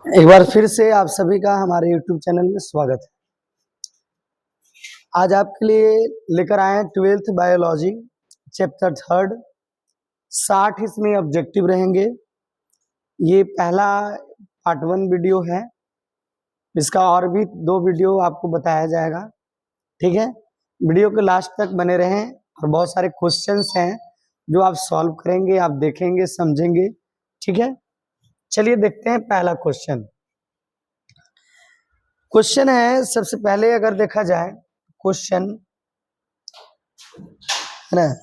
एक बार फिर से आप सभी का हमारे YouTube चैनल में स्वागत है। आज आपके लिए लेकर आए हैं 12th बायोलॉजी चैप्टर 3rd। 60 इसमें ऑब्जेक्टिव रहेंगे। ये पहला पार्ट 1 वीडियो है, इसका और भी 2 वीडियो आपको बताया जाएगा। ठीक है, वीडियो के लास्ट तक बने रहें और बहुत सारे क्वेश्चंस हैं जो आप सॉल्व करेंगे, आप देखेंगे, समझेंगे। ठीक है, चलिए देखते हैं पहला क्वेश्चन है। सबसे पहले अगर देखा जाए क्वेश्चन है ना,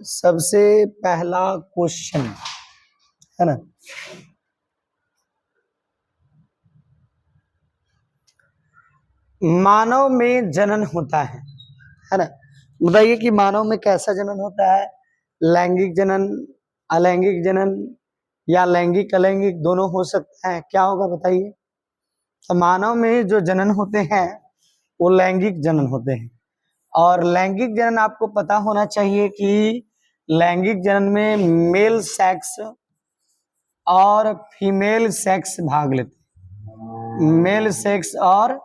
सबसे पहला क्वेश्चन है ना, मानव में जनन होता है ना। बताइए कि मानव में कैसा जनन होता है? लैंगिक जनन, अलैंगिक जनन या लैंगिक अलैंगिक दोनों हो सकता है। क्या होगा बताइए? तो मानव में जो जनन होते हैं वो लैंगिक जनन होते हैं। और लैंगिक जनन आपको पता होना चाहिए कि लैंगिक जनन में मेल सेक्स और फीमेल सेक्स भाग लेते हैं। मेल सेक्स और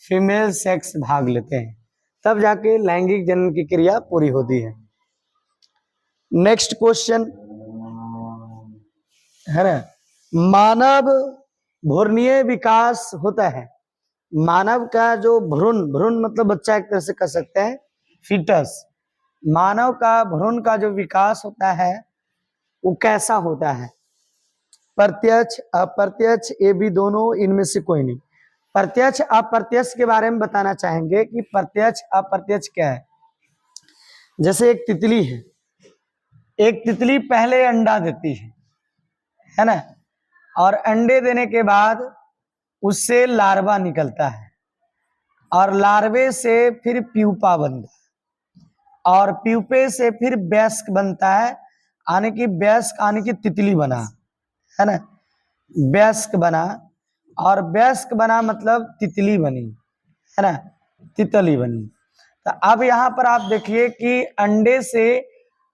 फीमेल सेक्स भाग लेते हैं, तब जाके लैंगिक जनन की क्रिया पूरी होती है। नेक्स्ट क्वेश्चन है ना, मानव भ्रूणीय विकास होता है। मानव का जो भ्रूण, भ्रूण मतलब बच्चा एक तरह से कह सकते हैं, फीटस। मानव का भ्रूण का जो विकास होता है वो कैसा होता है? प्रत्यक्ष, अप्रत्यक्ष, ये भी दोनों, इनमें से कोई नहीं। प्रत्यक्ष अप्रत्यक्ष के बारे में बताना चाहेंगे कि प्रत्यक्ष अप्रत्यक्ष क्या है। जैसे एक तितली है, एक तितली पहले अंडा देती है ना, और अंडे देने के बाद उससे लार्वा निकलता है और लार्वे से फिर प्यूपा बनता है और प्यूपे से फिर वयस्क बनता है, आने की वयस्क, आने की तितली बना है ना, वयस्क बना। और वयस्क बना मतलब तितली बनी है ना, तितली बनी। तो अब यहाँ पर आप देखिए कि अंडे से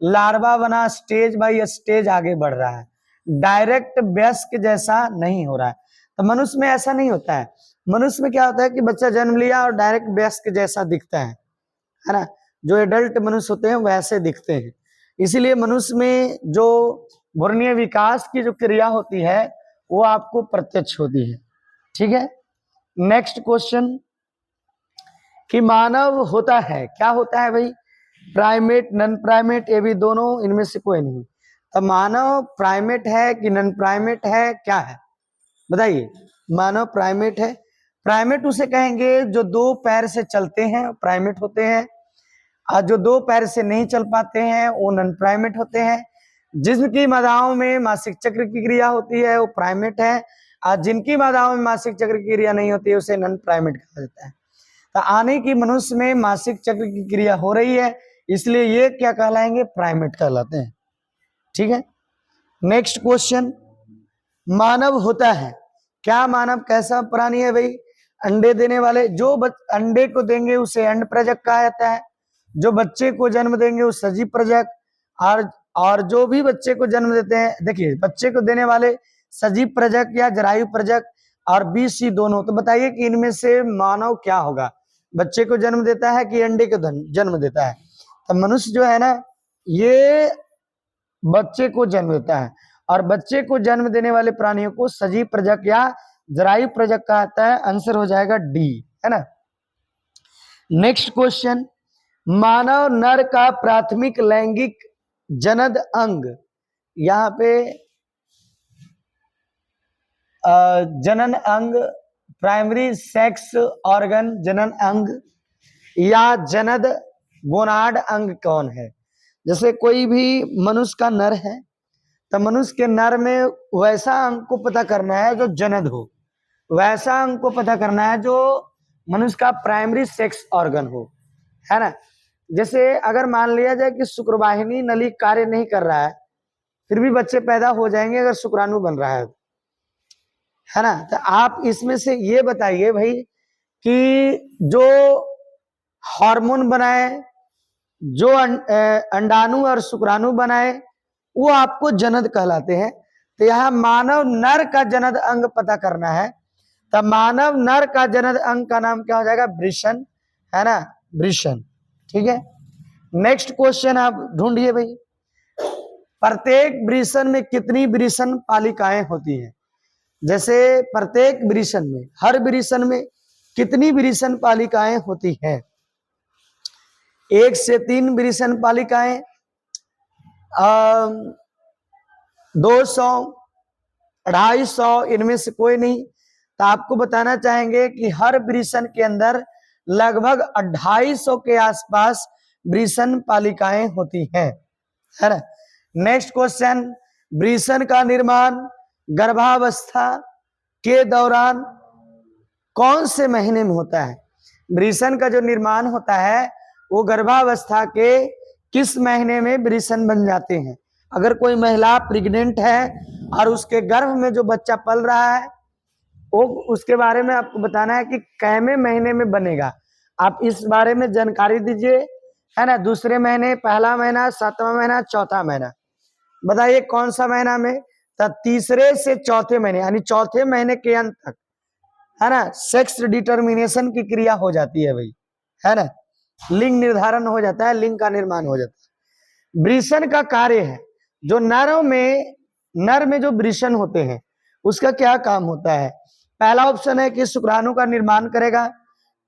लार्वा बना, स्टेज बाय स्टेज आगे बढ़ रहा है, डायरेक्ट वयस्क जैसा नहीं हो रहा है। तो मनुष्य में ऐसा नहीं होता है। मनुष्य में क्या होता है कि बच्चा जन्म लिया और डायरेक्ट वयस्क जैसा दिखता है ना। जो एडल्ट मनुष्य होते हैं वैसे दिखते हैं। इसीलिए मनुष्य में जो भ्रूणीय विकास की जो क्रिया होती है वो आपको प्रत्यक्ष होती है। ठीक है, नेक्स्ट क्वेश्चन कि मानव होता है, क्या होता है भाई? प्राइमेट, नन प्राइमेट, ये भी दोनों, इनमें से कोई नहीं। तो मानव प्राइमेट है कि नन प्राइमेट है, क्या है बताइए? मानव प्राइमेट है। प्राइमेट उसे कहेंगे जो 2 पैर से चलते हैं, प्राइमेट होते हैं। और जो 2 पैर से नहीं चल पाते हैं वो नन प्राइमेट होते हैं। जिनकी मादाओं में मासिक चक्र की क्रिया होती है वो प्राइमेट है, और जिनकी मादाओं में मासिक चक्र की क्रिया नहीं होती है उसे नन प्राइमेट कहा जाता है। तो आने की मनुष्य में मासिक चक्र की क्रिया हो रही है, इसलिए ये क्या कहलाएंगे? प्राइमेट कहलाते हैं। ठीक है, नेक्स्ट क्वेश्चन, मानव होता है, क्या मानव कैसा प्राणी है भाई? अंडे देने वाले। जो अंडे को देंगे उसे अंड प्रजक कहा जाता है। जो बच्चे को जन्म देंगे वो सजीव प्रजक। और जो भी बच्चे को जन्म देते हैं, देखिए बच्चे को देने वाले सजीव प्रजक या जरायु प्रजक और बीसी दोनों। तो बताइए कि इनमें से मानव क्या होगा? बच्चे को जन्म देता है कि अंडे को जन्म देता है? तो मनुष्य जो है ना, ये बच्चे को जन्म देता है, और बच्चे को जन्म देने वाले प्राणियों को सजीव प्रजक या जरायु प्रजक कहता है। आंसर हो जाएगा डी, है ना। नेक्स्ट क्वेश्चन, मानव नर का प्राथमिक लैंगिक जनद अंग, यहाँ पे जनन अंग, प्राइमरी सेक्स ऑर्गन जनन अंग या जनद गोनाड अंग कौन है? जैसे कोई भी मनुष्य का नर है तो मनुष्य के नर में वैसा अंग को पता करना है जो जनद हो, वैसा अंग को पता करना है जो मनुष्य का प्राइमरी सेक्स ऑर्गन हो, है ना। जैसे अगर मान लिया जाए कि शुक्रवाहिनी नली कार्य नहीं कर रहा है, फिर भी बच्चे पैदा हो जाएंगे अगर शुक्राणु बन रहा है ना। तो आप इसमें से ये बताइए भाई कि जो हार्मोन बनाए, जो अंडाणु और शुक्राणु बनाए, वो आपको जनद कहलाते हैं। तो यहाँ मानव नर का जनद अंग पता करना है, तो मानव नर का जनद अंग का नाम क्या हो जाएगा? वृषण, है ना, वृषण। ठीक है, नेक्स्ट क्वेश्चन आप ढूंढिए भाई। प्रत्येक वृषण में कितनी वृषण पालिकाएं होती हैं? जैसे प्रत्येक वृषण में, हर वृषण में कितनी वृषण पालिकाएं होती हैं? 1 से 3 वृषण पालिकाएं, 200, 250, इनमें से कोई नहीं। तो आपको बताना चाहेंगे कि हर वृषण के अंदर लगभग 250 के आसपास वृषण पालिकाएं होती हैं, है ना। नेक्स्ट क्वेश्चन, वृषण का निर्माण गर्भावस्था के दौरान कौन से महीने में होता है? वृषण का जो निर्माण होता है वो गर्भावस्था के किस महीने में वृषण बन जाते हैं? अगर कोई महिला प्रेग्नेंट है और उसके गर्भ में जो बच्चा पल रहा है वो, उसके बारे में आपको बताना है कि कैमे महीने में बनेगा। आप इस बारे में जानकारी दीजिए, है ना। दूसरे महीने, पहला महीना, 7वां महीना, चौथा महीना, बताइए कौन सा महीना में? तो तीसरे से चौथे महीने, यानी चौथे महीने के अंत तक, है ना, सेक्स डिटर्मिनेशन की क्रिया हो जाती है भाई, है ना, लिंग निर्धारण हो जाता है, लिंग का निर्माण हो जाता है। वृषण का कार्य है, जो नर में जो वृषण होते हैं उसका क्या काम होता है? पहला ऑप्शन है कि शुक्राणु का निर्माण करेगा,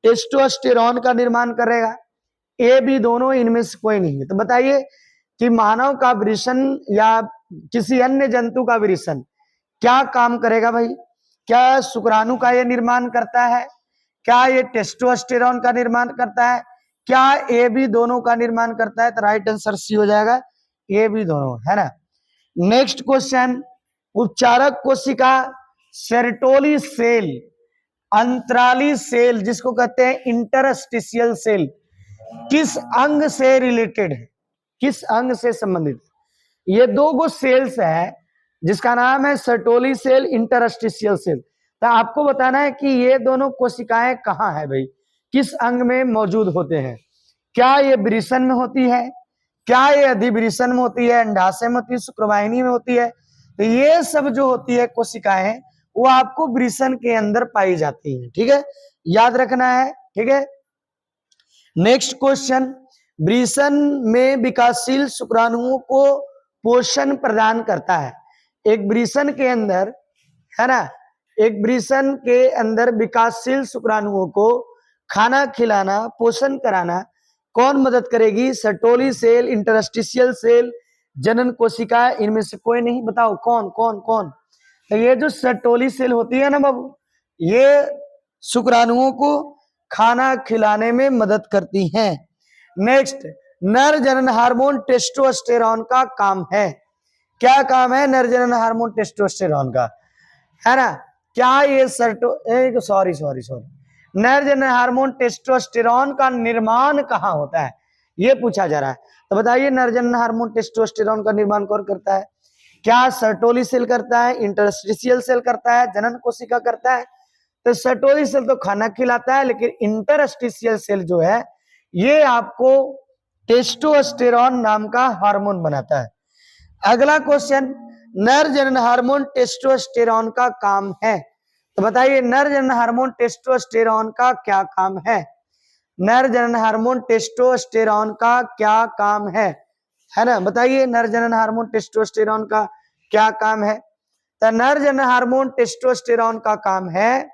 टेस्टोस्टेरोन का निर्माण करेगा, ए बी दोनों, इनमें से कोई नहीं है। तो बताइए कि मानव का वृषण या किसी अन्य जंतु का वृषण क्या काम करेगा भाई? क्या शुक्राणु का ये निर्माण करता है? क्या ये टेस्टोस्टेरोन का निर्माण करता है? क्या ए बी दोनों का निर्माण करता है? तो राइट आंसर सी हो जाएगा, ए बी दोनों, है ना। नेक्स्ट क्वेश्चन, उपचारक कोशिका सेरोटोली सेल, अंतराली सेल जिसको कहते हैं इंटरस्टिशियल सेल, किस अंग से रिलेटेड है? किस अंग से संबंधित? ये 2 गो सेल्स है जिसका नाम है सर्टोली सेल, इंटरस्टिशियल सेल। तो आपको बताना है कि ये दोनों कोशिकाएं कहाँ है भाई, किस अंग में मौजूद होते हैं? क्या ये वृषण में होती है? क्या ये अधिवृषण में होती है? अंडाशय में होती है? शुक्रवाहिनी में होती है? तो ये सब जो होती है कोशिकाएं वो आपको वृषण के अंदर पाई जाती हैं, ठीक है, याद रखना है, ठीक है। नेक्स्ट क्वेश्चन, वृषण में विकासशील शुक्राणुओं को पोषण प्रदान करता है। एक वृषण के अंदर, है ना, एक वृषण के अंदर विकासशील शुक्राणुओं को खाना खिलाना, पोषण कराना कौन मदद करेगी? सर्टोली सेल, इंटरस्टिशियल सेल, जनन कोशिका, इनमें से कोई नहीं। बताओ कौन कौन कौन? तो ये जो सर्टोली सेल होती है ना बाबू, ये शुक्राणुओं को खाना खिलाने में मदद करती हैं। नेक्स्ट, नर जनन हार्मोन टेस्टोस्टेरोन का काम है। क्या काम है नर जनन हार्मोन टेस्टोस्टेरोन का, है ना? क्या ये सॉरी नर जनन हार्मोन टेस्टोस्टेरोन का निर्माण कहाँ होता है, ये पूछा जा रहा है। तो बताइए नर जनन हार्मोन टेस्टोस्टेरोन का निर्माण कौन करता है? क्या सर्टोली सेल करता है, इंटरस्टिशियल सेल करता है, जनन कोशिका करता है? तो सर्टोली सेल तो खाना खिलाता है, लेकिन इंटरस्टिशियल सेल जो है ये आपको टेस्टोस्टेरोन नाम का हार्मोन बनाता है। अगला क्वेश्चन, नर जनन हार्मोन टेस्टोस्टेरोन का काम है। तो बताइए नर जनन हार्मोन टेस्टोस्टेरोन का क्या काम है? नर जनन हार्मोन टेस्टोस्टेरोन का क्या काम है ना? बताइए नर जनन हार्मोन टेस्टोस्टेरोन का क्या काम है? तो नर जनन हार्मोन टेस्टोस्टेरोन का काम है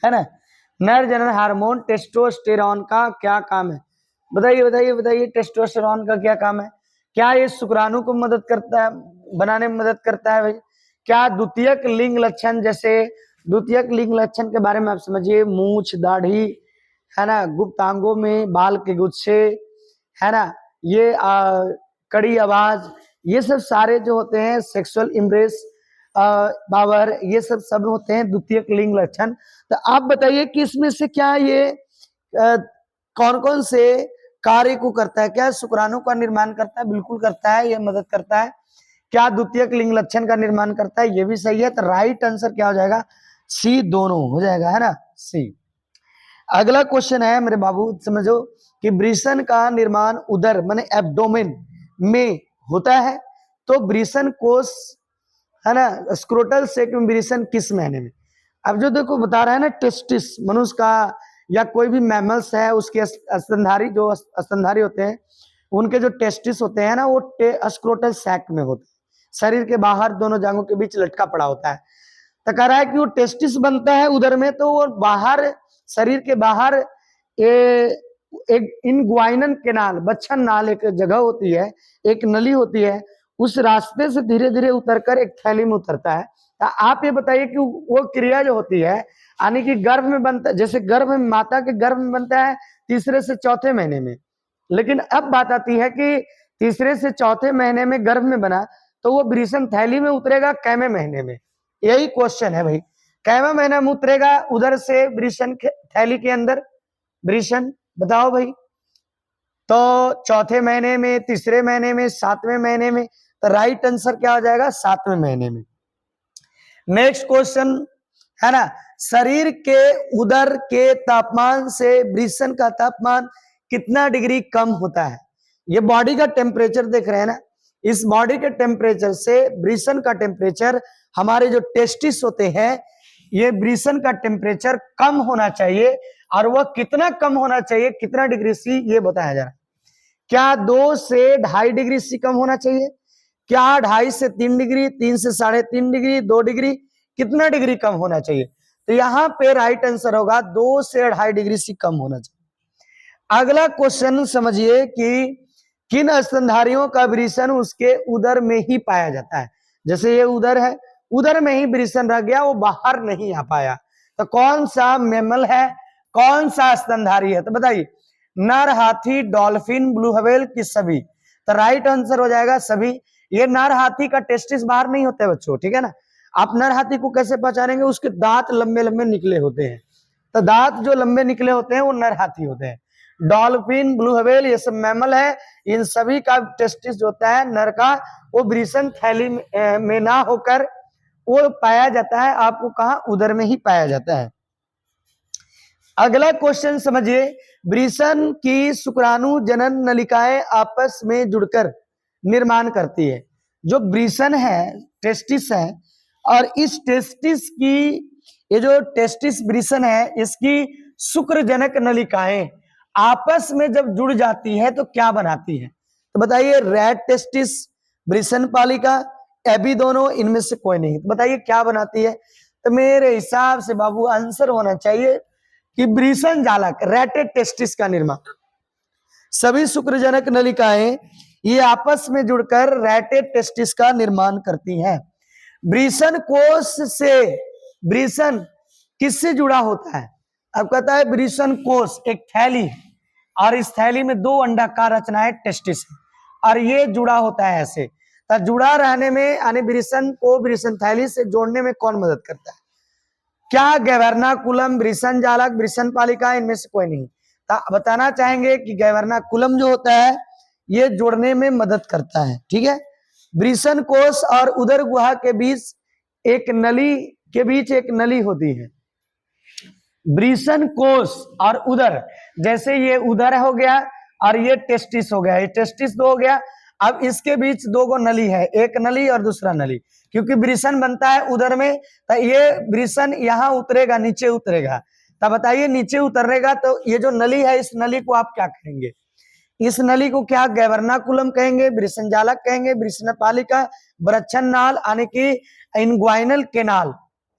ना, नर जनन हार्मोन टेस्टोस्टेरोन का क्या काम है? बताइए बताइए बताइए, टेस्टोस्टेरोन का क्या काम है? क्या ये शुक्राणु को मदद करता है, बनाने में मदद करता है भाई? क्या द्वितीयक लिंग लक्षण, जैसे द्वितीयक लिंग लक्षण के बारे में आप समझिए, मूछ, दाढ़ी, है ना, गुप्तांगों में बाल के गुच्छे, है ना, ये कड़ी आवाज, ये सब सारे जो होते हैं, सेक्सुअल इम्प्रेस पावर, ये सब होते हैं द्वितीयक लिंग लक्षण। तो आप बताइए कि इसमें से क्या ये कौन कौन से कार्य को करता है? क्या शुक्राणु का निर्माण करता है? बिल्कुल करता है, ये मदद करता है। क्या द्वितीयक लिंग लक्षण का निर्माण करता है? ये भी सही है। तो राइट आंसर क्या हो जाएगा? सी, दोनों हो जाएगा, है ना, सी। अगला क्वेश्चन है मेरे बाबू, समझो कि वृषण का निर्माण उदर माने एब्डोमेन में होता है। तो वृषण कोश है ना, स्क्रोटल सेक में ब्रीसन किस महीने में। अब जो देखो बता रहा है ना, टेस्टिस मनुष्य का या कोई भी मैमल्स है उसके स्तनधारी, जो स्तनधारी होते हैं उनके जो टेस्टिस होते हैं ना, वो स्क्रोटल सैक में होते हैं, शरीर के बाहर दोनों जांघों के बीच लटका पड़ा होता है। तो कह रहा है कि वो टेस्टिस बनता है उधर में, तो वो बाहर, शरीर के बाहर एक इनग्वाइनल केनाल, बच्छन नाल एक जगह होती है, एक नली होती है, उस रास्ते से धीरे धीरे उतरकर एक थैली में उतरता है। तो आप ये बताइए कि वो क्रिया जो होती है, यानी कि गर्भ में बनता, जैसे गर्भ में, माता के गर्भ में बनता है तीसरे से चौथे महीने में, लेकिन अब बात आती है कि तीसरे से चौथे महीने में गर्भ में बना, तो वो ब्रीसन थैली में उतरेगा कैमे महीने में, यही क्वेश्चन है भाई, कैमे महीने में उतरेगा उधर से ब्रीसन थैली के अंदर, ब्रीसन बताओ भाई। तो चौथे महीने में, तीसरे महीने में, सातवें महीने में, तो राइट आंसर क्या हो जाएगा, सातवें महीने में। नेक्स्ट क्वेश्चन है ना, शरीर के उदर के तापमान से ब्रीसन का तापमान कितना डिग्री कम होता है। ये बॉडी का टेम्परेचर देख रहे हैं ना, इस बॉडी के टेम्परेचर से ब्रीसन का टेम्परेचर, हमारे जो टेस्टिस होते हैं, ये ब्रीसन का टेम्परेचर कम होना चाहिए, और वह कितना कम होना चाहिए, कितना डिग्री सी, ये बताया जा रहा है। क्या 2 से 2.5 डिग्री सी कम होना चाहिए, क्या 2.5 से 3 डिग्री, 3 से 3.5 डिग्री, 2 डिग्री, कितना डिग्री कम होना चाहिए। तो यहाँ पे राइट आंसर होगा 2 से 2.5 डिग्री सी कम होना चाहिए। अगला क्वेश्चन समझिए कि किन स्तनधारियों का ब्रीसन उसके उदर में ही पाया जाता है। जैसे ये उदर है, उदर में ही ब्रीसन रह गया, वो बाहर नहीं आ पाया, तो कौन सा मेमल है, कौन सा स्तनधारी है, तो बताइए। नर, हाथी, डॉल्फिन, ब्लू व्हेल की सभी। तो राइट आंसर हो जाएगा सभी। ये नर हाथी का टेस्टिस बाहर नहीं होता है बच्चों, ठीक है ना। आप नर हाथी को कैसे पहचानेंगे, उसके दांत लंबे लंबे निकले होते हैं, तो दांत जो लंबे निकले होते हैं वो नर हाथी होते हैं। डॉल्फिन, ब्लू व्हेल, ये सब मैमल है, इन सभी का टेस्टिस जो होता है नर का, वो ब्रीसन थैली में ना होकर वो पाया जाता है, आपको कहा, उदर में ही पाया जाता है। अगला क्वेश्चन समझिए, ब्रीसन की शुक्राणु जनन नलिकाएं आपस में जुड़कर निर्माण करती है। जो ब्रीसन है, टेस्टिस है, और इस टेस्टिस की, ये जो टेस्टिस ब्रीसन है, इसकी शुक्रजनक नलिकाएं आपस में जब जुड़ जाती है तो क्या बनाती है, तो बताइए। रैट टेस्टिस, ब्रीसन पालिका, एबी दोनों, इनमें से कोई नहीं, तो बताइए क्या बनाती है। तो मेरे हिसाब से बाबू आंसर होना चाहिए कि ब्रीसन जालक, रैटेड टेस्टिस का निर्माण। सभी शुक्रजनक नलिकाएं ये आपस में जुड़कर रैटेड टेस्टिस का निर्माण करती हैं। ब्रीसन कोष से, ब्रीसन किससे जुड़ा होता है, अब कहता है ब्रीसन कोष एक थैली है, और इस थैली में 2 अंडाकार रचनाएं टेस्टिस है, और ये जुड़ा होता है ऐसे। तो जुड़ा रहने में, यानी ब्रीसन को ब्रीसन थैली से जोड़ने में कौन मदद करता है, क्या गैवर्नाकुलम, ब्रीसन जालक, ब्रीसन पालिका, इनमें से कोई नहीं। बताना चाहेंगे कि गैवर्नाकुलम जो होता है ये जोड़ने में मदद करता है, ठीक है। ब्रीसन कोष और उदर गुहा के बीच एक नली, के बीच एक नली होती है। ब्रीसन कोष और उदर, जैसे ये उदर हो गया और ये टेस्टिस हो गया, ये टेस्टिस 2 हो गया, अब इसके बीच 2 गो नली है, एक नली और दूसरा नली, क्योंकि ब्रीसन बनता है उदर में, तो ये ब्रीसन यहाँ उतरेगा, नीचे उतरेगा। तब बताइए नीचे उतरेगा तो ये जो नली है, इस नली को आप क्या कहेंगे, इस नली को क्या गैवर्नाकुलम कहेंगे, ब्रीसन जालक कहेंगे, ब्रीसन पालिका, बरच्छन नाल, यानी कि इनग्वाइनल केनाल,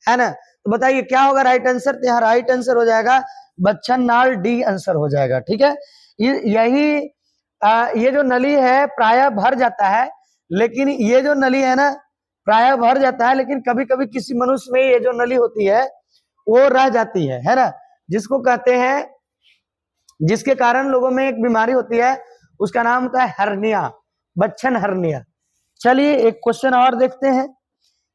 है ना। तो बताइए क्या होगा राइट आंसर, तो यहाँ राइट आंसर हो जाएगा बच्छन नाल, डी आंसर हो जाएगा, ठीक है। यही ये जो नली है प्रायः भर जाता है, लेकिन ये जो नली है ना प्रायः भर जाता है, लेकिन कभी कभी किसी मनुष्य में ये जो नली होती है वो रह जाती है ना, जिसको कहते हैं, जिसके कारण लोगों में एक बीमारी होती है, उसका नाम होता है हर्निया, बच्छन हर्निया। चलिए एक क्वेश्चन और देखते हैं,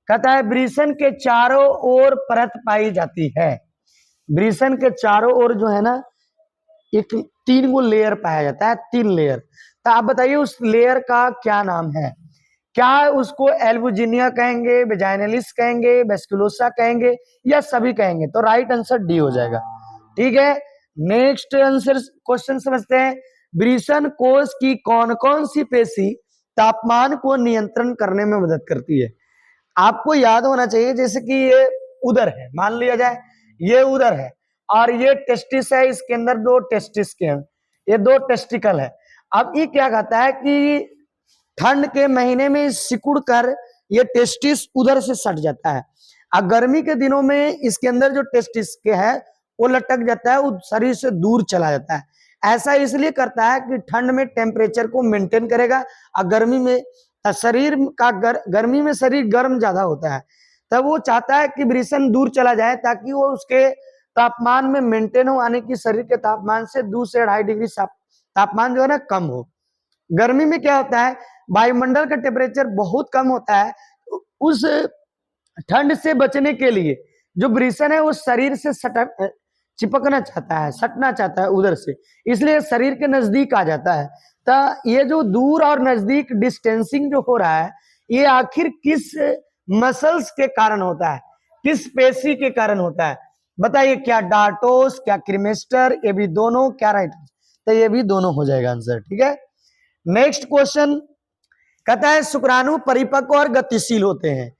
कहता है ब्रीसन के चारों ओर परत पाई जाती है। ब्रीसन के चारों ओर जो है ना एक 3 गो लेयर पाया जाता है, 3 लेयर। तो आप बताइए उस लेयर का क्या नाम है, क्या उसको एल्बुजिनिया कहेंगे, वेजाइनलिस कहेंगे, वेस्कुलोसा कहेंगे, या सभी कहेंगे, तो राइट आंसर डी हो जाएगा, ठीक है। नेक्स्ट आंसर क्वेश्चन समझते हैं, ब्रीसन कोष की कौन कौन सी पेशी तापमान को नियंत्रण करने में मदद करती है। आपको याद होना चाहिए, जैसे कि ये उधर है, मान लिया जाए ये उधर है और ये टेस्टिस है, इसके अंदर दो टेस्टिस के हैं, ये दो टेस्टिकल है। अब ये क्या कहता है कि ठंड के महीने में सिकुड़ कर ये टेस्टिस उधर से सट जाता है, और गर्मी के दिनों में इसके अंदर जो टेस्टिस के है वो लटक जाता है, वो शरीर से दूर चला जाता है। ऐसा इसलिए करता है कि ठंड में टेम्परेचर को मेंटेन करेगा, और गर्मी में शरीर का गर्मी में शरीर गर्म ज्यादा होता है, तब वो चाहता है कि वृषण दूर चला जाए ताकि वो उसके तापमान में मेंटेन हो, यानी कि शरीर के तापमान से 2 से 2.5 डिग्री तापमान जो है ना कम हो। गर्मी में क्या होता है, वायुमंडल का टेम्परेचर बहुत कम होता है, उस ठंड से बचने के लिए जो वृषण है वो शरीर से चिपकना चाहता है, सटना चाहता है उधर से, इसलिए शरीर के नजदीक आ जाता है। तो ये जो दूर और नजदीक डिस्टेंसिंग जो हो रहा है, ये आखिर किस मसल्स के कारण होता है, किस पेशी के कारण होता है, बताइए? क्या डार्टोस, क्या क्रीमेस्टर, ये भी दोनों, क्या राइट? तो ये भी दोनों हो जाएगा आंसर, ठीक है। नेक्स्ट क्वेश्चन कहता है शुक्राणु परिपक्व और गतिशील होते हैं।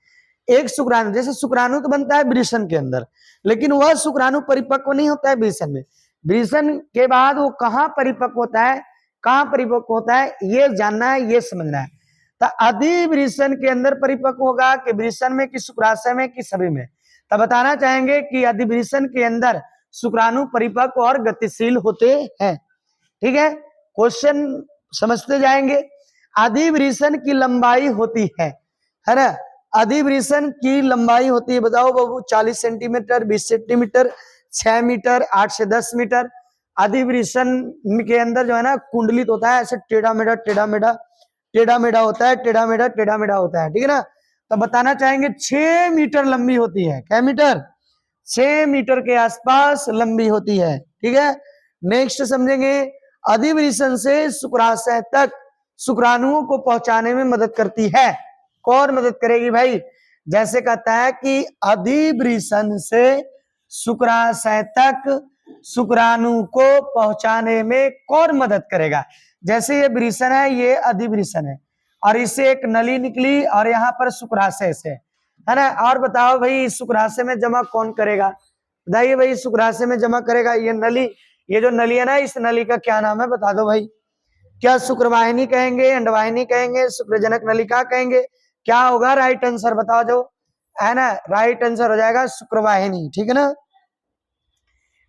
एक शुक्राणु, जैसे शुक्राणु तो बनता है वृषण के अंदर, लेकिन वह शुक्राणु परिपक्व नहीं होता है वृषण में। वृषण के बाद वो कहाँ परिपक्व होता है, कहाँ परिपक्व होता है, ये जानना है, ये समझना है। तो अधिवृषण के अंदर परिपक्व होगा कि वृषण में, कि शुक्राशय में, कि सभी में? तो बताना चाहेंगे कि अधिवृषण के अंदर शुक्राणु परिपक्व और गतिशील होते हैं, ठीक है। क्वेश्चन समझते जाएंगे। अधिवृषण की लंबाई होती है ना, अधिवृषण की लंबाई होती है, बताओ बाबू, 40 सेंटीमीटर, 20 सेंटीमीटर, 6 मीटर, 8 से 10 मीटर। अधिवृषण के अंदर जो है ना कुंडलित होता है, ऐसे टेढ़ा मेढ़ा टेढ़ा मेढ़ा टेढ़ा मेढ़ा होता है, टेढ़ा मेढ़ा टेढ़ा मेढ़ा होता है, ठीक है ना। तो बताना चाहेंगे 6 मीटर लंबी होती है, क्या मीटर? 6 मीटर के आसपास लंबी होती है, ठीक है। नेक्स्ट समझेंगे, अधिवृषण से शुक्राशय तक शुक्राणुओं को पहुंचाने में मदद करती है। कौन मदद करेगी भाई? जैसे कहता है कि अधिवृषण से शुक्राशय तक शुक्राणु को पहुंचाने में कौन मदद करेगा? जैसे ये वृषण है, ये अधिवृषण है, और इससे एक नली निकली और यहाँ पर शुक्राशय से, है ना। और बताओ भाई, शुक्राशय में जमा कौन करेगा? बताइए भाई, शुक्राशय में जमा करेगा ये नली, ये जो नली है ना, इस नली का क्या नाम है, बता दो भाई। क्या शुक्रवाहिनी कहेंगे, अंडवाहिनी कहेंगे, शुक्रजनक नलिका कहेंगे, क्या होगा राइट आंसर? बताओ जो है ना, राइट आंसर हो जाएगा शुक्रवाहिनी, ठीक है ना।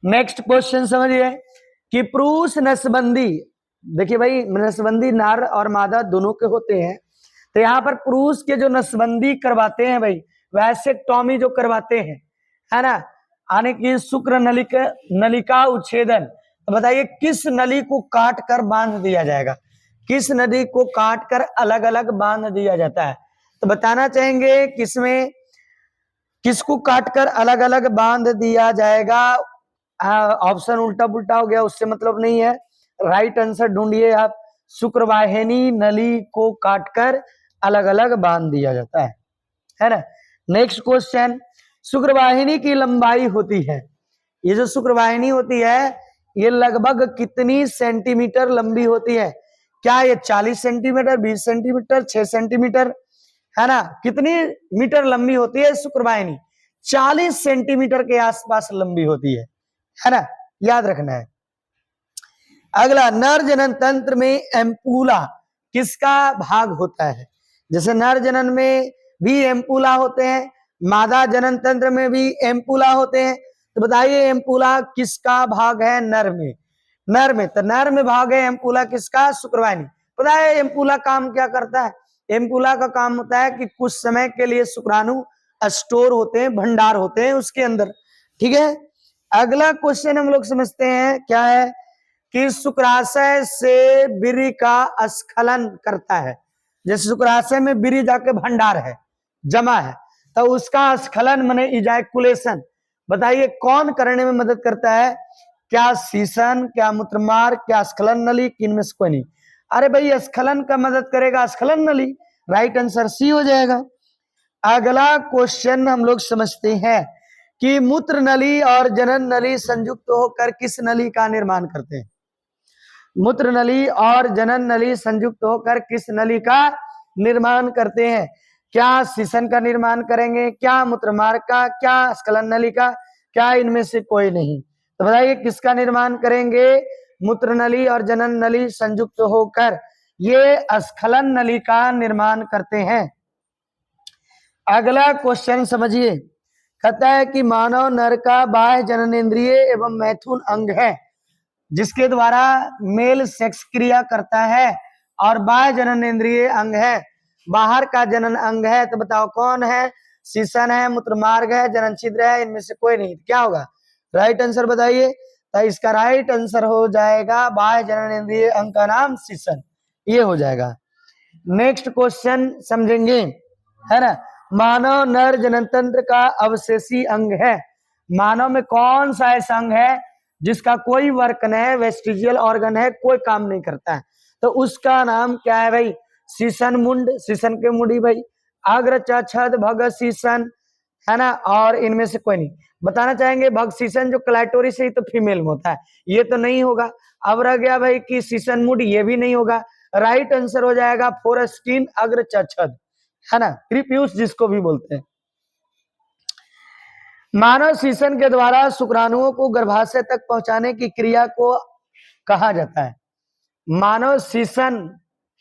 नेक्स्ट क्वेश्चन समझिए कि पुरुष नसबंदी, देखिए भाई नसबंदी नर और मादा दोनों के होते हैं, तो यहाँ पर पुरुष के जो नसबंदी करवाते हैं भाई, वैसेक्टॉमी जो करवाते हैं, है ना, यानी कि शुक्र नलिका उच्छेदन। तो बताइए किस नली को काट कर बांध दिया जाएगा, किस नली को काट कर अलग अलग बांध दिया जाता है? तो बताना चाहेंगे किसमें, किसको काट कर अलग अलग बांध दिया जाएगा? ऑप्शन उल्टा पुल्टा हो गया, उससे मतलब नहीं है, राइट आंसर ढूंढिए आप। शुक्रवाहिनी नली को काटकर अलग अलग बांध दिया जाता है ना। नेक्स्ट क्वेश्चन, शुक्रवाहिनी की लंबाई होती है, ये जो शुक्रवाहिनी होती है ये लगभग कितनी सेंटीमीटर लंबी होती है? क्या ये 40 सेंटीमीटर, 20 सेंटीमीटर, 6 सेंटीमीटर, है ना? कितनी मीटर लंबी होती है शुक्रवाहिनी? 40 सेंटीमीटर के आसपास लंबी होती है ना, याद रखना है। अगला, नर जनन तंत्र में एम्पूला किसका भाग होता है? जैसे नर जनन में भी एम्पूला होते हैं, मादा जनन तंत्र में भी एम्पूला होते हैं, तो बताइए एम्पूला किसका भाग है नर में? नर में, तो नर में भाग है एम्पूला किसका? शुक्रवाहिनी। पता है एम्पूला काम क्या करता है? एम्पूला का काम होता है कि कुछ समय के लिए शुक्राणु स्टोर होते हैं, भंडार होते हैं उसके अंदर, ठीक है। अगला क्वेश्चन हम लोग समझते हैं, क्या है कि शुक्राशय से वीर्य का स्खलन करता है। जैसे शुक्राशय में वीर्य जाके भंडार है, जमा है, तो उसका स्खलन माने इजैकुलेशन, बताइए कौन करने में मदद करता है? क्या शीशन, क्या मूत्रमार्ग, क्या स्खलन नली, किनमें से कोई नहीं? अरे भाई स्खलन का मदद करेगा स्खलन नली, राइट आंसर सी हो जाएगा। अगला क्वेश्चन हम लोग समझते हैं कि मूत्र नली और जनन नली संयुक्त होकर किस नली का निर्माण करते हैं? मूत्र नली और जनन नली संयुक्त होकर किस नली का निर्माण करते हैं? क्या सीसन का निर्माण करेंगे, क्या मूत्रमार्ग का, क्या स्खलन नली का, क्या इनमें से कोई नहीं? तो बताइए किसका निर्माण करेंगे? मूत्र नली और जनन नली संयुक्त होकर ये स्खलन नली का निर्माण करते हैं। अगला क्वेश्चन समझिए, कहता है कि मानव नर का बाह्य जननेंद्रिय एवं मैथुन अंग है जिसके द्वारा मेल सेक्स क्रिया करता है, और बाह्य जननेंद्रिय अंग है, बाहर का जनन अंग है। तो बताओ कौन है? सीसन है, मूत्रमार्ग है, जनन छिद्र है, इनमें से कोई नहीं। क्या होगा राइट आंसर बताइए? तो इसका राइट आंसर हो जाएगा बाह्य जननेंद्रिय अंग का नाम सीसन, ये हो जाएगा। नेक्स्ट क्वेश्चन समझेंगे, है ना। मानव नर जननतंत्र का अवशेषी अंग है। मानव में कौन सा ऐसा अंग है जिसका कोई वर्क नहीं है, वेस्टिजियल ऑर्गन है, कोई काम नहीं करता है? तो उसका नाम क्या है भाई? सीसन मुंड, सीसन के मुंडी भाई, अग्र छद भग सीसन, है ना। और इनमें से कोई नहीं। बताना चाहेंगे भग सीसन जो क्लाइटोरिस है तो फीमेल में होता है, ये तो नहीं होगा। अब रह गया भाई कि सीसन मुंड, ये भी नहीं होगा। राइट आंसर हो जाएगा फोरस्टीन अग्र छद, है ना, क्रिपियूस जिसको भी बोलते हैं। मानव सीसन के द्वारा शुक्राणुओं को गर्भाशय तक पहुंचाने की क्रिया को कहा जाता है। मानव सीसन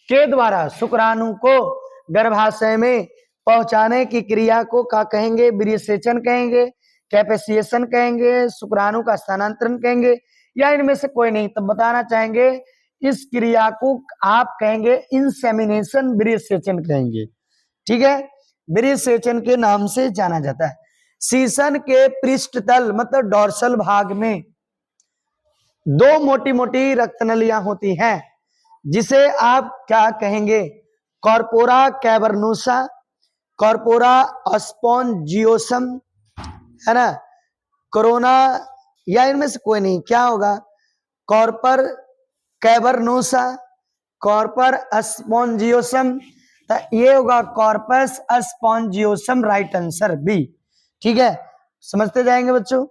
के द्वारा शुक्राणु को गर्भाशय में पहुंचाने की क्रिया को क्या कहेंगे? विरिसेचन कहेंगे, कैपेसिएशन कहेंगे, शुक्राणु का स्थानांतरण कहेंगे, या इनमें से कोई नहीं? तो बताना चाहेंगे इस क्रिया को आप कहेंगे इंसेमिनेशन विरिसेचन कहेंगे, ठीक है। विरिसेचन के नाम से जाना जाता है। सीसन के पृष्ठतल मतलब डोर्सल भाग में दो मोटी मोटी रक्तनलियां होती हैं जिसे आप क्या कहेंगे? कॉर्पोरा कैवर्नोसा, कॉर्पोरा स्पॉन्जियोसम, है ना, कोरोना, या इनमें से कोई नहीं? क्या होगा? कॉर्पर कैवर्नोसा, कॉर्पर स्पॉन्जियोसम, तो ये होगा corpus spongiosum, right answer B, ठीक है। समझते जाएंगे बच्चों।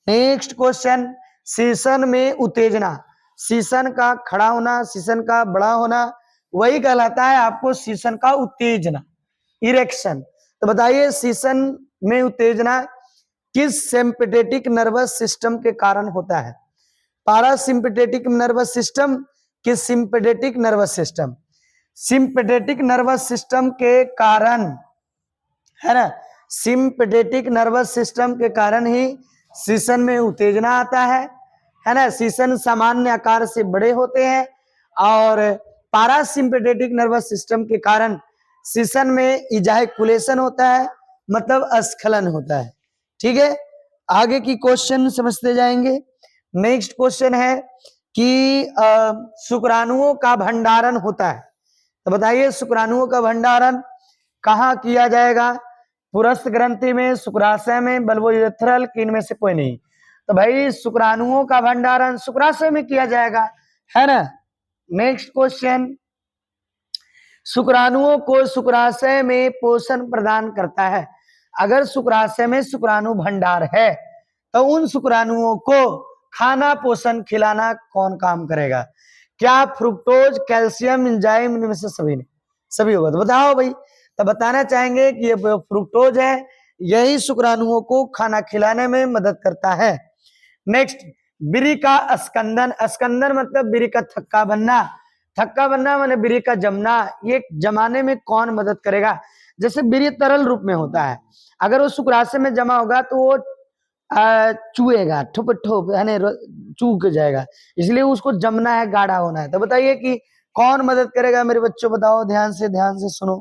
नेक्स्ट क्वेश्चन, सीसन में उत्तेजना, सीसन का खड़ा होना, सीसन का बड़ा होना, वही कहलाता है आपको सीसन का उत्तेजना, इरेक्शन। तो बताइए सीसन में उत्तेजना किस सिंपैथेटिक नर्वस सिस्टम के कारण होता है? पारासिम्पैथेटिक नर्वस सिस्टम कि sympathetic nervous system? Sympathetic nervous system के कारण, है ना, सिंपैथेटिक नर्वस सिस्टम के कारण ही सीसन में उत्तेजना आता है ना। सीसन सामान्य आकार से बड़े होते हैं और पारासिम्पैथेटिक नर्वस सिस्टम के कारण सीसन में इजाकुलेशन होता है, मतलब स्खलन होता है, ठीक है। आगे की क्वेश्चन समझते जाएंगे। नेक्स्ट क्वेश्चन है कि शुक्राणुओं का भंडारण होता है। तो बताइए शुक्राणुओं का भंडारण कहाँ किया जाएगा? पुरस्थ ग्रंथि में, शुक्राशय में, बल्बोयूरेथ्रल, इनमें से कोई नहीं? तो भाई शुक्राणुओं का भंडारण शुक्राशय में किया जाएगा, है ना। नेक्स्ट क्वेश्चन, शुक्राणुओं को शुक्राशय में पोषण प्रदान करता है। अगर शुक्राशय में शुक्राणु भंडार है तो उन शुक्राणुओं को खाना पोषण खिलाना कौन काम करेगा? क्या फ्रुक्टोज, कैल्शियम, एंजाइम, इनमें से सभी होगा? तो बताओ भाई। तो बताना चाहेंगे कि ये फ्रुक्टोज है, यही शुक्राणुओं को खाना खिलाने में मदद करता है। नेक्स्ट, बिरी का स्कंदन, स्कंदन मतलब बिरी का थक्का बनना, थक्का बनना माने बिरी का जमना, ये जमाने में कौन मदद करेगा? जैसे बिरी तरल रूप में होता है, अगर वो शुक्राशय में जमा होगा तो वो चूएगा, ठुप ठुप यानी चूक जाएगा, इसलिए उसको जमना है, गाढ़ा होना है। तो बताइए कि कौन मदद करेगा मेरे बच्चों? बताओ ध्यान से सुनो,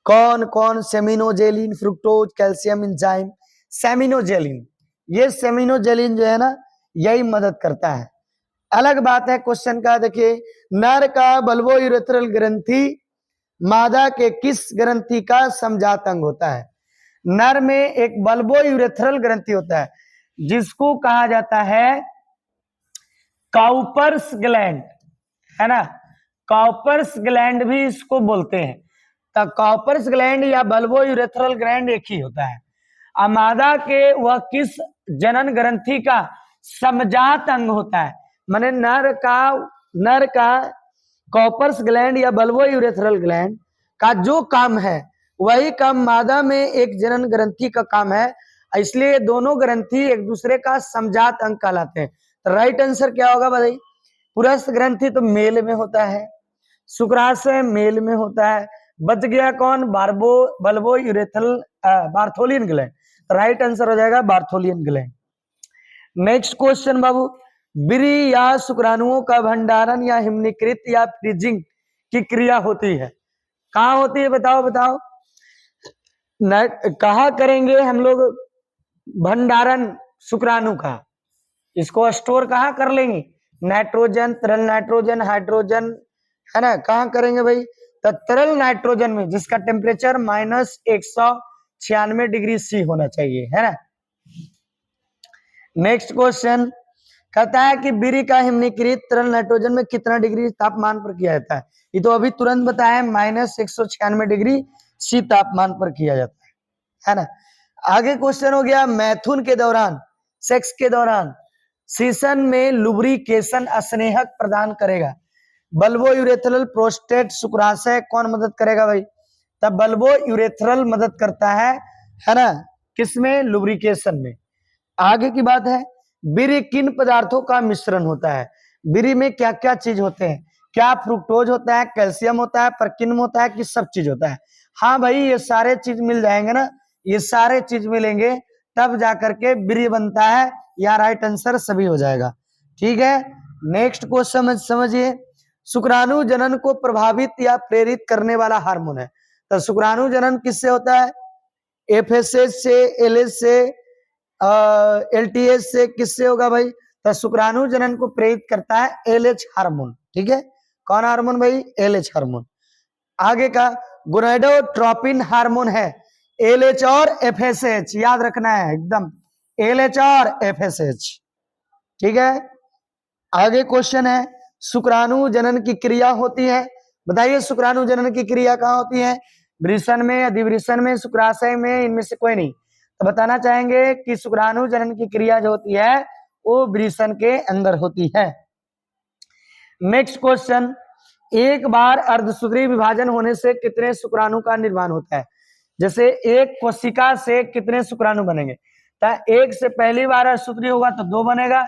कौन कौन? सेमिनोजेलिन, फ्रुक्टोज, कैल्शियम, एंजाइम। सेमिनोजेलिन, ये सेमिनोजेलिन जो है ना यही मदद करता है। अलग बात है क्वेश्चन का, देखिए नर का बल्बोयूरेथ्रल ग्रंथि मादा के किस ग्रंथि का समजात अंग होता है? नर में एक बल्बोयूरेथ्रल ग्रंथि होता है जिसको कहा जाता है काउपर्स ग्लैंड, है ना, काउपर्स ग्लैंड भी इसको बोलते हैं। तो काउपर्स ग्लैंड या बल्बोयूरेथ्रल ग्लैंड एक ही होता है। मादा के वह किस जनन ग्रंथि का समजात अंग होता है? माने नर का काउपर्स ग्लैंड या बल्बोयूरेथ्रल ग्लैंड का जो काम है वही काम मादा में एक जनन ग्रंथि का काम है, इसलिए दोनों ग्रंथि एक दूसरे का समजात अंग कहलाते हैं। तो राइट आंसर क्या होगा भाई? पुरुष ग्रंथि तो मेल में होता है, शुक्राशय मेल में होता है, बच गया कौन? Bulbourethral Bartholin gland. Right answer हो जाएगा बार्थोलियन ग्लैंड। नेक्स्ट क्वेश्चन बाबू, बीरी या शुक्राणुओं का भंडारण या हिमनीकृत या फ्रीजिंग की क्रिया होती है, कहाँ होती है? बताओ बताओ। कहाँ करेंगे हम लोग भंडारण शुक्राणु का? इसको स्टोर कहाँ कर लेंगे? नाइट्रोजन, तरल नाइट्रोजन, हाइड्रोजन, है ना, कहाँ करेंगे भाई? तो तरल नाइट्रोजन में, जिसका टेम्परेचर -196 डिग्री सी होना चाहिए, है ना। नेक्स्ट क्वेश्चन कहता है कि बीरी का हिमनीकृत तरल नाइट्रोजन में कितना डिग्री तापमान पर किया जाता है? ये तो अभी तुरंत बताया, -196 डिग्री सी तापमान पर किया जाता है ना। आगे क्वेश्चन हो गया, मैथुन के दौरान, सेक्स के दौरान सीसन में लुब्रिकेशन स्नेहक प्रदान करेगा। बल्बो यूरेथ्रल प्रोस्टेट शुक्राशय कौन मदद करेगा भाई? तब बल्बो यूरेथ्रल मदद करता है ना, किसमें? लुब्रिकेशन में। आगे की बात है, बीरी किन पदार्थों का मिश्रण होता है? बीरी में क्या क्या चीज होते हैं? क्या फ्रुक्टोज होता है, कैल्शियम होता है, परकिन्म होता है, कि सब चीज होता है? हाँ भाई, ये सारे चीज मिल जाएंगे ना, ये सारे चीज मिलेंगे तब जाकर के बीरी बनता है, या राइट आंसर सभी हो जाएगा। ठीक है, नेक्स्ट क्वेश्चन समझिए, शुक्राणु जनन को प्रभावित या प्रेरित करने वाला हार्मोन है। तो शुक्राणु जनन किससे होता है? एफएसएच से, एलएच से, एलटीएच से, किससे होगा भाई? तो शुक्राणु जनन को प्रेरित करता है एलएच हार्मोन। ठीक है, कौन हार्मोन भाई? LH hormone. आगे का गोनाडोट्रोपिन हार्मोन है, एलएच और एफएसएच, याद रखना है एकदम, एलएच और एफएसएच। ठीक है, आगे क्वेश्चन है, शुक्राणु जनन की क्रिया होती है, बताइए शुक्राणु जनन की क्रिया कहाँ होती है? वृषण में, अधिवृषण में, शुक्राशय में, इनमें से कोई नहीं। तो बताना चाहेंगे कि शुक्राणु जनन की क्रिया जो होती है वो वृषण के अंदर होती है। नेक्स्ट क्वेश्चन, एक बार अर्धसूत्री विभाजन होने से कितने शुक्राणु का निर्माण होता है? जैसे एक कोशिका से कितने शुक्राणु बनेंगे? तो एक से पहली बार अर्धसूत्री होगा तो 2 बनेगा,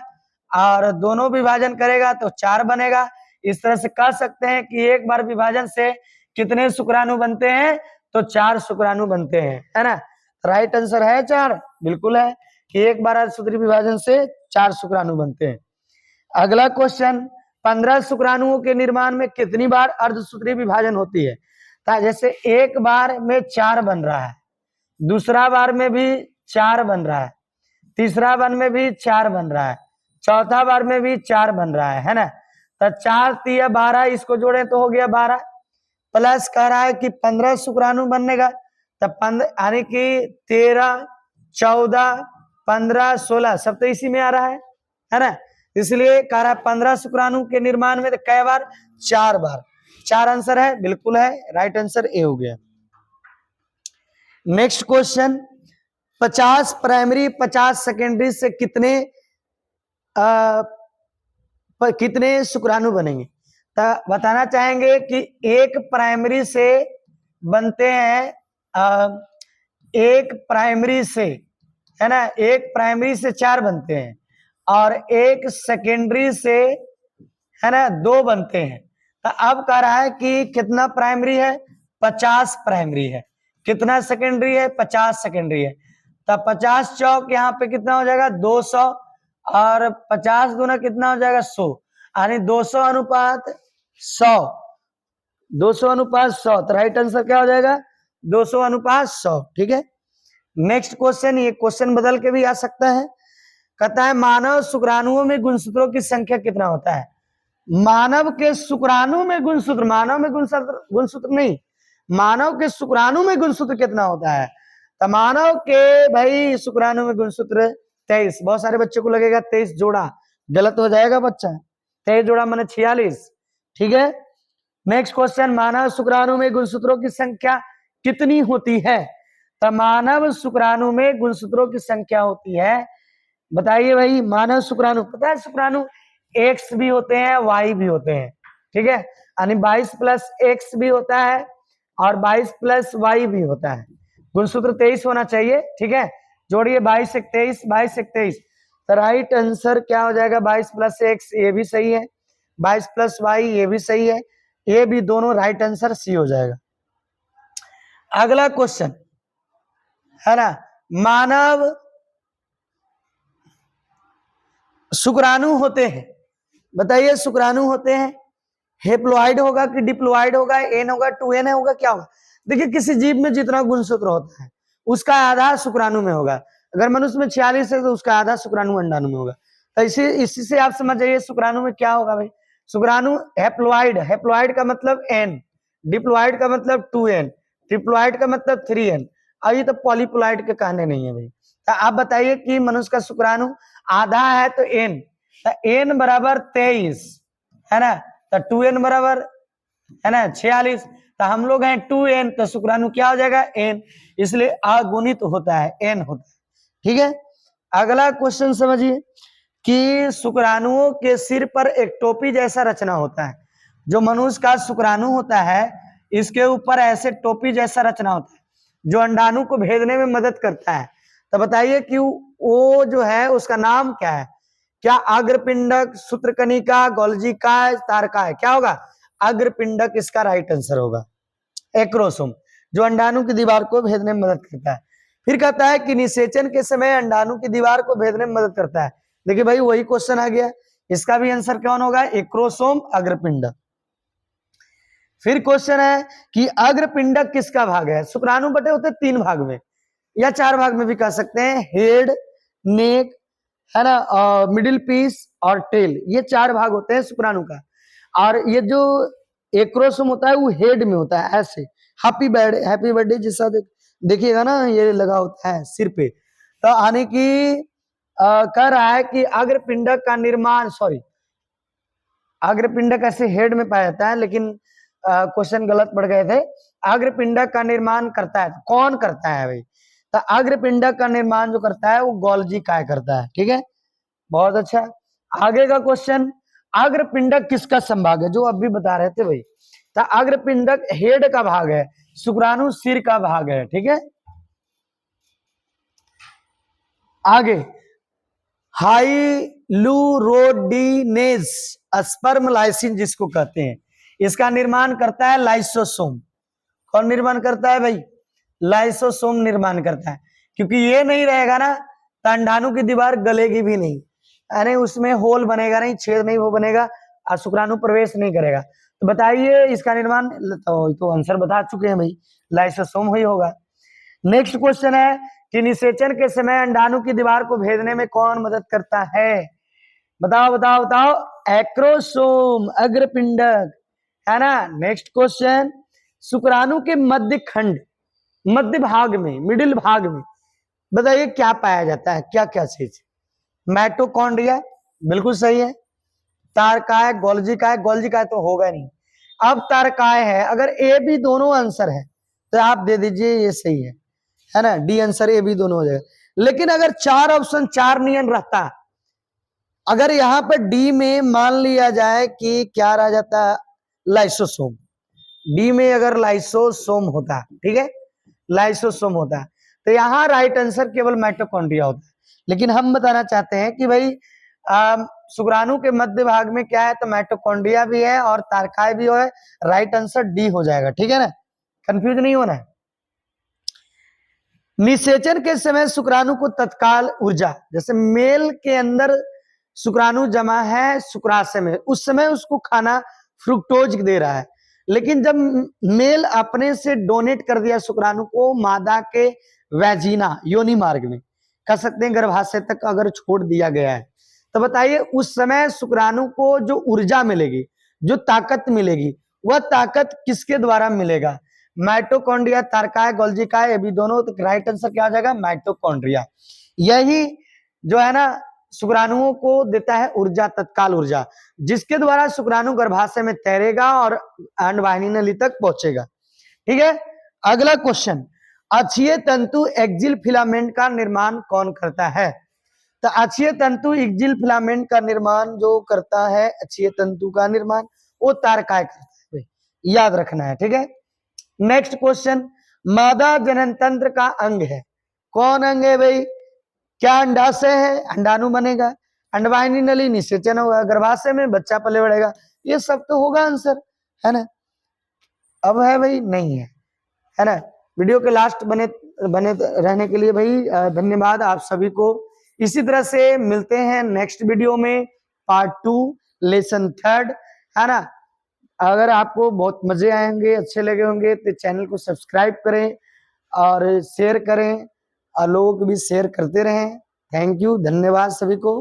और दोनों विभाजन करेगा तो 4 बनेगा। इस तरह से कह सकते हैं कि एक बार विभाजन से कितने शुक्राणु बनते हैं? तो 4 शुक्राणु बनते हैं, है ना। राइट आंसर है 4, बिल्कुल है कि एक बार अर्धसूत्री विभाजन से 4 शुक्राणु बनते हैं। अगला क्वेश्चन, 15 शुक्राणुओं के निर्माण में कितनी बार अर्धसूत्री विभाजन होती है? जैसे एक बार में 4 बन रहा है, दूसरा बार में भी 4 बन रहा है, तीसरा बार में भी 4 बन रहा है, चौथा बार में भी 4 बन रहा है ना। तो 4 3 12, इसको जोड़े तो हो गया 12, प्लस कह रहा है कि 15 शुक्राणु बनेगा, तब 15 यानी कि 13 14 15 16 सब तो इसी में आ रहा है ना। इसलिए कह रहा है 15 शुक्राणु के निर्माण में कई बार? 4 बार। 4 आंसर है, बिल्कुल है, राइट आंसर ए हो गया। नेक्स्ट क्वेश्चन, 50 प्राइमरी 50 सेकेंडरी से कितने शुक्राणु बनेंगे? तो बताना चाहेंगे कि एक प्राइमरी से बनते हैं, एक प्राइमरी से, है ना, एक प्राइमरी से 4 बनते हैं, और एक सेकेंडरी से, है ना, 2 बनते हैं। तो अब कह रहा है कि कितना प्राइमरी है? 50 प्राइमरी है। कितना सेकेंडरी है? 50 सेकेंडरी है। तो 50 चौक यहाँ पे कितना हो जाएगा? 200, और 50 गुना कितना हो जाएगा? 100, यानी 200 अनुपात 100, 200 अनुपात 100। तो राइट आंसर क्या हो जाएगा? 200 अनुपात 100। ठीक है, नेक्स्ट क्वेश्चन, ये क्वेश्चन बदल के भी आ सकता है। कहता है मानव शुक्राणुओं में गुणसूत्रों की संख्या कितना होता है? मानव के शुक्राणु में गुणसूत्र, मानव में गुणसूत्र नहीं, मानव के शुक्राणु में गुणसूत्र कितना होता है? तो मानव के भाई शुक्राणु में गुणसूत्र 23। बहुत सारे बच्चों को लगेगा 23 जोड़ा, गलत हो जाएगा बच्चा, 23 जोड़ा माने 46। ठीक है, नेक्स्ट क्वेश्चन, मानव शुक्राणु में गुणसूत्रों की संख्या कितनी होती है? तो मानव शुक्राणु में गुणसूत्रों की संख्या होती है, बताइए भाई। मानव शुक्राणु, पता है शुक्राणु एक्स भी होते हैं, वाई भी होते हैं। ठीक है, यानी 22 + x भी होता है, और 22 प्लस वाई भी होता है। गुणसूत्र 23 होना चाहिए, ठीक है। जोड़िए 22 से 23, 22 से 23, तो राइट आंसर क्या हो जाएगा? 22 प्लस एक्स, ये भी सही है। 22 प्लस वाई, ये भी सही है। ये भी दोनों राइट आंसर सी हो जाएगा। अगला क्वेश्चन है ना, मानव शुक्राणु होते हैं, बताइए शुक्राणु होते हैं, हेप्लॉइड होगा कि डिप्लॉइड होगा, एन होगा, 2n होगा, क्या होगा? देखिए किसी जीव में जितना गुणसूत्र होता है उसका आधा शुक्राणु में होगा। अगर मनुष्य में 46 है तो उसका आधा शुक्राणु अंडाणु में होगा। तो इसी से आप समझ जाइए शुक्राणु में क्या होगा भाई। शुक्राणु हेप्लॉइड, हेप्लॉइड का मतलब n, डिप्लॉइड का मतलब 2n, ट्रिप्लॉइड का मतलब 3n, और ये तो पॉलीप्लॉइड के कहने नहीं है भाई। तो आप बताइए कि मनुष्य का शुक्राणु आधा है तो n, तो n बराबर 23 है ना, तो 2n बराबर है ना 46, तो हम लोग हैं 2n, तो शुक्राणु क्या हो जाएगा? n, इसलिए अगुणित होता है, n होता है, ठीक है। अगला क्वेश्चन समझिए कि शुक्राणुओं के सिर पर एक टोपी जैसा रचना होता है। जो मनुष्य का शुक्राणु होता है इसके ऊपर ऐसे टोपी जैसा रचना होता है जो अंडाणु को भेदने में मदद करता है। तो बताइए कि वो जो है उसका नाम क्या है? क्या अग्रपिंडक, सूत्रकनिका, गोल्जिका, तारका, क्या होगा? अग्रपिंडक इसका राइट आंसर होगा। एक्रोसोम जो अंडाणु की दीवार को भेदने में मदद करता है। फिर कहता है कि निषेचन के समय अंडाणु की दीवार को भेदने में मदद करता है। देखिए भाई वही क्वेश्चन आ गया, इसका भी आंसर कौन होगा? एक्रोसोम, अग्रपिंडक। फिर क्वेश्चन है कि अग्रपिंडक किसका भाग है? शुक्राणु बटे होते 3 भाग में या 4 भाग में भी कह सकते हैं, हेड, नेक, है ना, मिडिल पीस और टेल, ये 4 भाग होते हैं शुक्राणु का। और ये जो एक्रोसोम होता है वो हेड में होता है, ऐसे हैप्पी बर्थडे जैसा देखिएगा ना, ये लगा होता है सिर पे। तो आने की कह रहा है कि अग्रपिंडक का निर्माण, सॉरी, अग्रपिंडक ऐसे हेड में पाया जाता है, लेकिन क्वेश्चन गलत पड़ गए थे। अग्रपिंडक का निर्माण करता है, कौन करता है भाई? तो अग्रपिंडक का निर्माण जो करता है वो गोल्जी काय करता है, ठीक है, बहुत अच्छा। आगे का क्वेश्चन, अग्रपिंडक किसका संभाग है? जो अब भी बता रहे थे भाई, तो अग्रपिंडक हेड का भाग है, शुक्राणु सिर का भाग है, ठीक है। आगे हाइलुरोडिनेज स्पर्म लाइसिन जिसको कहते हैं, इसका निर्माण करता है लाइसोसोम। कौन निर्माण करता है भाई? लाइसोसोम निर्माण करता है, क्योंकि ये नहीं रहेगा ना तो अंडाणु की दीवार गलेगी भी नहीं, यानी उसमें होल बनेगा नहीं, छेद नहीं वो बनेगा और शुक्राणु प्रवेश नहीं करेगा। तो बताइए इसका निर्माण, तो आंसर बता चुके हैं भाई, लाइसोसोम ही होगा। नेक्स्ट क्वेश्चन है कि निषेचन के समय अंडाणु की दीवार को भेदने में कौन मदद करता है? बताओ बताओ बताओ। एक्रोसोम, अग्रपिंडक, है ना। नेक्स्ट क्वेश्चन, शुक्राणु के मध्य खंड, मध्य भाग में, मिडिल भाग में बताइए क्या पाया जाता है? क्या क्या चीज? माइटोकॉन्ड्रिया, बिल्कुल सही है। तारकाय, गोल्जिकाय, गोल्जिकाय तो होगा नहीं, अब तारकाय है। अगर ए बी दोनों आंसर है तो आप दे दीजिए ये सही है ना, डी आंसर ए बी दोनों हो जाएगा। लेकिन अगर 4 ऑप्शन 4 नियन रहता, अगर यहाँ पर डी में मान लिया जाए कि क्या रह जाता? लाइसोसोम। डी में अगर लाइसोसोम होता, ठीक है, लाइसोसोम होता, तो यहाँ राइट आंसर केवल माइटोकॉन्ड्रिया होता। लेकिन हम बताना चाहते हैं कि भाई शुक्राणु के मध्य भाग में क्या है? तो माइटोकॉन्ड्रिया भी है और तारकाय भी है, राइट आंसर डी हो जाएगा, ठीक है ना, कंफ्यूज नहीं होना है। निषेचन के समय शुक्राणु को तत्काल ऊर्जा, जैसे मेल के अंदर शुक्राणु जमा है शुक्राशय में, उस समय उसको खाना फ्रुक्टोज दे रहा है, लेकिन जब मेल अपने से डोनेट कर दिया शुक्राणु को मादा के वैजिना, योनि मार्ग में, कह सकते हैं गर्भाशय तक अगर छोड़ दिया गया है, तो बताइए उस समय शुक्राणु को जो ऊर्जा मिलेगी, जो ताकत मिलेगी, वह ताकत किसके द्वारा मिलेगा? माइटोकॉन्ड्रिया, तारकाय, गोल्जिकाय, ये भी दोनों। तो राइट आंसर क्या हो जाएगा? माइटोकॉन्ड्रिया। यही जो है ना शुक्राणुओं को देता है ऊर्जा, तत्काल ऊर्जा, जिसके द्वारा शुक्राणु गर्भाशय में तैरेगा और अंडवाहिनी नली तक पहुंचेगा, ठीक है। अगला क्वेश्चन, अक्षीय तंतु एक्जिल फिलामेंट का निर्माण कौन करता है? तो अक्षीय तंतु एक्जिल फिलामेंट का निर्माण जो करता है, अक्षीय तंतु का निर्माण वो तारकाय करता है, याद रखना है, ठीक है। नेक्स्ट क्वेश्चन, मादा जनन तंत्र का अंग है, कौन अंग है भाई? क्या अंडाशय है? अंडाणु बनेगा, अंडवाहिनी नली निषेचन होगा, गर्भाशय में बच्चा पले बढ़ेगा, ये सब तो होगा आंसर, है ना? अब है भाई नहीं है ना? वीडियो के लास्ट बने बने रहने के लिए भाई धन्यवाद आप सभी को। इसी तरह से मिलते हैं नेक्स्ट वीडियो में, पार्ट 2 लेसन 3, है ना? अगर आपको बहुत मजे आएंगे, अच्छे लगे होंगे तो चैनल को सब्सक्राइब करें और शेयर करें और लोगों को भी शेयर करते रहें। थैंक यू, धन्यवाद सभी को।